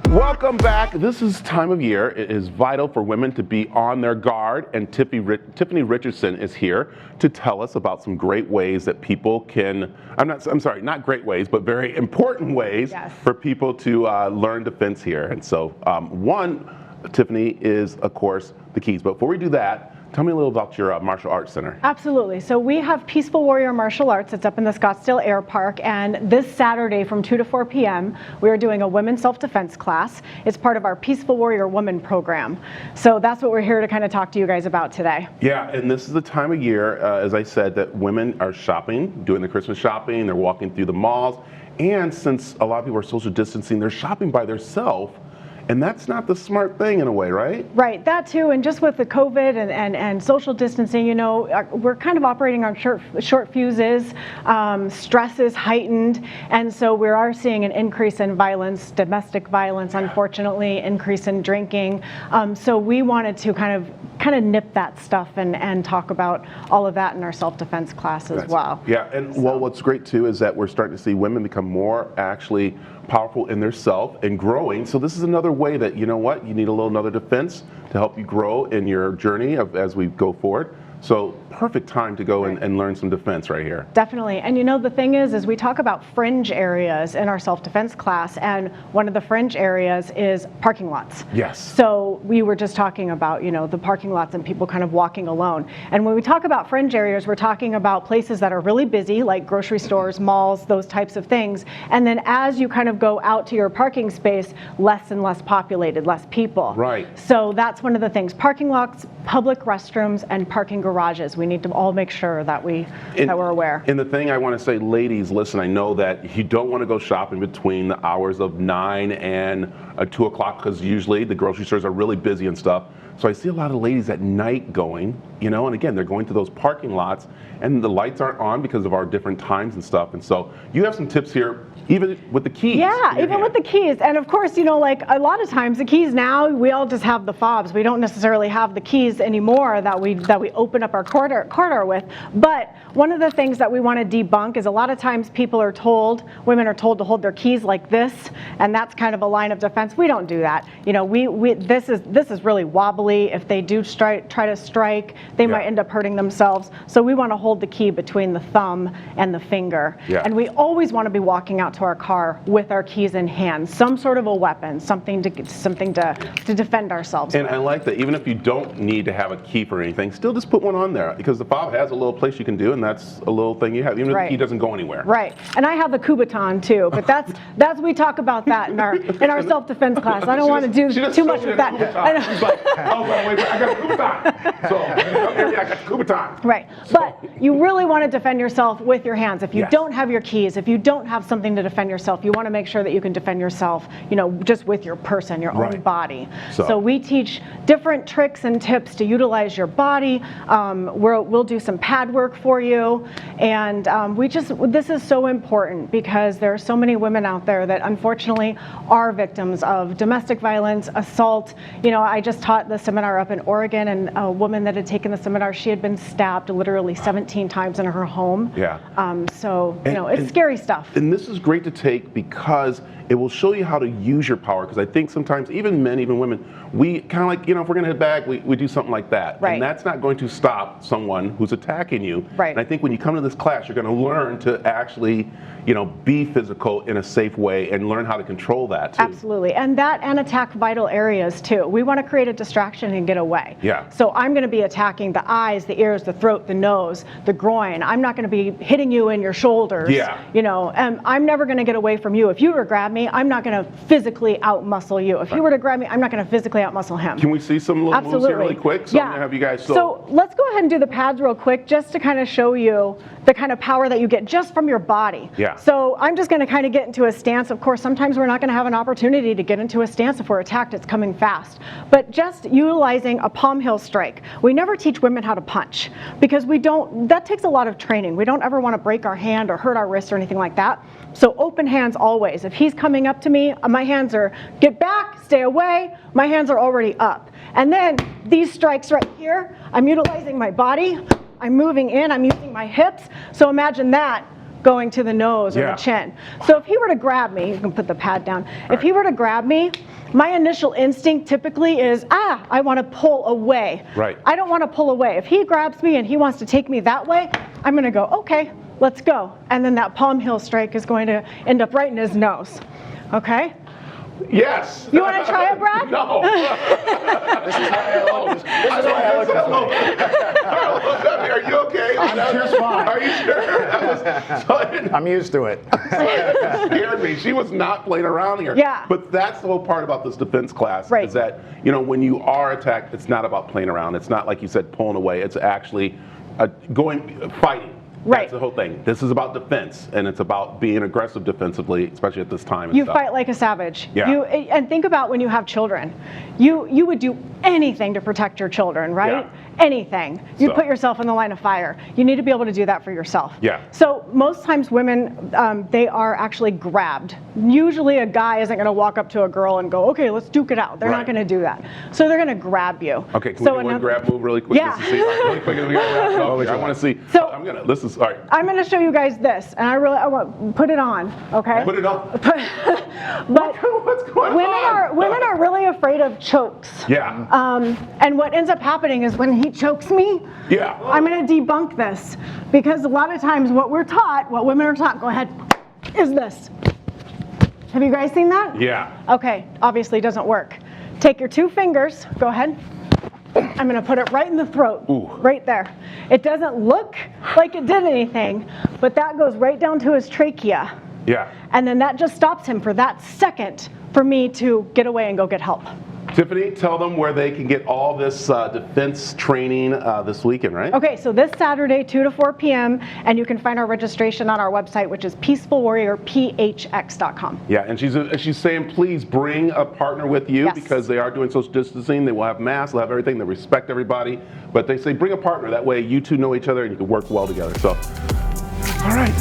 Welcome back. This is time of year. It is vital for women to be on their guard, and Tiffany Richardson is here to tell us about some great ways that people can, not great ways, but very important ways for people to learn defense here. And so one, Tiffany, is, of course, the keys. But before we do that, tell me a little about your martial arts center. Absolutely. So we have Peaceful Warrior Martial Arts. It's up in the Scottsdale Air Park. And this Saturday from 2 to 4 p.m., we are doing a women's self-defense class. It's part of our Peaceful Warrior Woman program. So that's what we're here to kind of talk to you guys about today. Yeah, and this is the time of year, as I said, that women are shopping, doing the Christmas shopping. They're walking through the malls. And since a lot of people are social distancing, they're shopping by themselves. And that's not the smart thing in a way, right? Right, that too. And just with the COVID and social distancing, you know, we're kind of operating on short fuses. Stress is heightened. And so we are seeing an increase in violence, domestic violence, unfortunately, increase in drinking. So we wanted to kind of nip that stuff and talk about all of that in our self-defense class as well. Yeah, and well, what's great too is that we're starting to see women become more actually powerful in their self and growing. So this is another way that, you know what, you need another defense to help you grow in your journey as we go forward. So perfect time to go and learn some defense right here. Definitely. And you know, the thing is we talk about fringe areas in our self-defense class, and one of the fringe areas is parking lots. Yes. So we were just talking about, you know, the parking lots and people kind of walking alone. And when we talk about fringe areas, we're talking about places that are really busy, like grocery stores, malls, those types of things. And then as you kind of go out to your parking space, less and less populated, less people. Right. So that's one of the things. Parking lots, public restrooms, and parking garages. We need to all make sure that we're aware. And the thing I want to say, ladies, listen, I know that you don't want to go shopping between the hours of 9 and 2 o'clock because usually the grocery stores are really busy and stuff. So I see a lot of ladies at night going, you know, and again, they're going to those parking lots and the lights aren't on because of our different times and stuff. And so you have some tips here, even with the keys. Yeah, even with the keys. And of course, you know, like a lot of times the keys now, we all just have the fobs. We don't necessarily have the keys anymore that we open up our corridor with. But one of the things that we want to debunk is a lot of times women are told to hold their keys like this, and that's kind of a line of defense. We don't do that. You know, this is really wobbly. If they do try to strike, they might end up hurting themselves. So we want to hold the key between the thumb and the finger. Yeah. And we always want to be walking out to our car with our keys in hand, some sort of a weapon, something to defend ourselves And with. I like that even if you don't need to have a key for anything, still just put one on there because the fob has a little place you can do, and that's a little thing you have, even if the key doesn't go anywhere. Right. And I have the Kubaton too, but that's we talk about that in our self-defense class. I don't want to do too much with that. She's like, oh, wait, I got a Kubaton. So I got the Kubaton. Right. But you really want to defend yourself with your hands. If you don't have your keys, if you don't have something to defend yourself, you want to make sure that you can defend yourself, you know, just with your person, your own body. So we teach different tricks and tips to utilize your body. We'll do some pad work for you. And this is so important because there are so many women out there that unfortunately are victims of domestic violence, assault. You know, I just taught the seminar up in Oregon, and a woman that had taken the seminar, she had been stabbed literally 17 times in her home. Yeah. So, you know, it's scary stuff. And this is great to take because it will show you how to use your power, because I think sometimes even men, even women, we kind of like, you know, if we're going to hit back, we do something like that. Right. And that's not going to stop someone who's attacking you. Right. And I think when you come to this class, you're going to learn to actually, you know, be physical in a safe way and learn how to control that too. Absolutely. And attack vital areas too. We want to create a distraction and get away. Yeah. So I'm going to be attacking the eyes, the ears, the throat, the nose, the groin. I'm not going to be hitting you in your shoulders. Yeah. You know, and I'm never going to get away from you. If you were to grab me, I'm not going to physically outmuscle you. If you were to grab me, I'm not going to physically outmuscle him. Can we see some little moves here really quick? So I'm going to have you guys. So let's go ahead and do the pads real quick just to kind of show you the kind of power that you get just from your body. Yeah. So I'm just going to kind of get into a stance. Of course, sometimes we're not going to have an opportunity to get into a stance if we're attacked. It's coming fast. But just utilizing a palm heel strike. We never teach women how to punch because that takes a lot of training. We don't ever want to break our hand or hurt our wrist or anything like that. So open hands always. If he's coming up to me, my hands are, get back, stay away. My hands are already up. And then these strikes right here, I'm utilizing my body. I'm moving in, I'm using my hips. So imagine that going to the nose or the chin. So if he were to grab me, you can put the pad down. If he were to grab me, my initial instinct typically is, I want to pull away. Right. I don't want to pull away. If he grabs me and he wants to take me that way, I'm going to go, okay, let's go. And then that palm heel strike is going to end up right in his nose. Okay? Yes. You want to try it, Brad? No. This is why I look this way. Are you okay? I'm just fine. Are you sure? I'm used to it. It scared me. She was not playing around here. Yeah. But that's the whole part about this defense class, right. is that, you know, when you are attacked, it's not about playing around. It's not like you said, pulling away. It's actually fighting. Right. That's the whole thing. This is about defense, and it's about being aggressive defensively, especially at this time. You fight like a savage. Yeah. And think about when you have children. You would do anything to protect your children, right? Yeah. Anything. You'd put yourself in the line of fire. You need to be able to do that for yourself. Yeah. So most times women, they are actually grabbed. Usually a guy isn't going to walk up to a girl and go, okay, let's duke it out. They're not going to do that. So they're going to grab you. Okay, can we do one grab move really quick? Yeah. Just to see, really quick. I want to see. So all right. I'm going to show you guys this, and I want put it on, okay? Put it on. But what's going on? Women are really afraid of chokes. Yeah. And what ends up happening is when he chokes me, I'm going to debunk this, because a lot of times what women are taught, go ahead, is this. Have you guys seen that? Yeah. Okay, obviously doesn't work. Take your 2 fingers, go ahead. I'm going to put it right in the throat, right there. It doesn't look like it did anything, but that goes right down to his trachea. Yeah. And then that just stops him for that second for me to get away and go get help. Tiffany, tell them where they can get all this defense training this weekend, right? Okay, so this Saturday, 2 to 4 p.m., and you can find our registration on our website, which is PeacefulWarriorPHX.com. Yeah, and she's saying, please bring a partner with you, because they are doing social distancing. They will have masks, they'll have everything. They respect everybody, but they say bring a partner. That way you two know each other and you can work well together. So, all right.